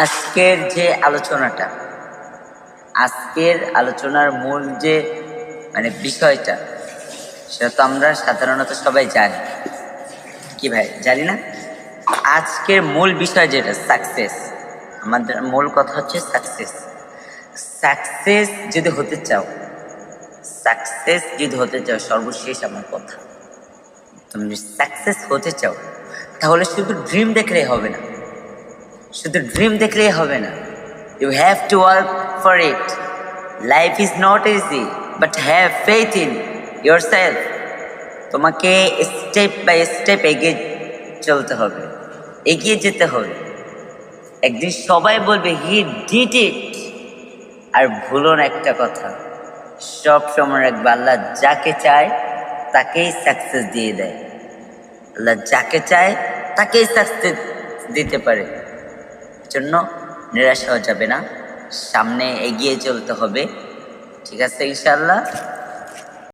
আজকের যে আলোচনাটা, আজকের আলোচনার মূল যে বিষয়টা, সেটা তো আমরা সাধারণত সবাই জানি। কি ভাই, জানি না? আজকের মূল বিষয় যেটা সাকসেস, আমাদের মূল কথা হচ্ছে সাকসেস। সাকসেস যদি হতে চাও, সর্বশেষ আমার কথা, তুমি সাকসেস হতে চাও, তাহলে শুধু ড্রিম দেখলেই হবে না। You have to work for it. Life is not easy, but have faith in yourself. তোমাকে স্টেপ বাই স্টেপ এগিয়ে চলতে হবে, এগিয়ে যেতে হবে। একদিন সবাই বলবে হি ডিড ইট। আর ভুলো না একটা কথা, সব সময় রাখবে, আল্লাহ যাকে চায় তাকেই সাকসেস দিয়ে দেয়। আল্লাহ যাকে চায় তাকেই সাকসেস দিতে পারে। জন্য নিরাশ হওয়া যাবে না, সামনে এগিয়ে চলতে হবে। ঠিক আছে ইনশাআল্লাহ।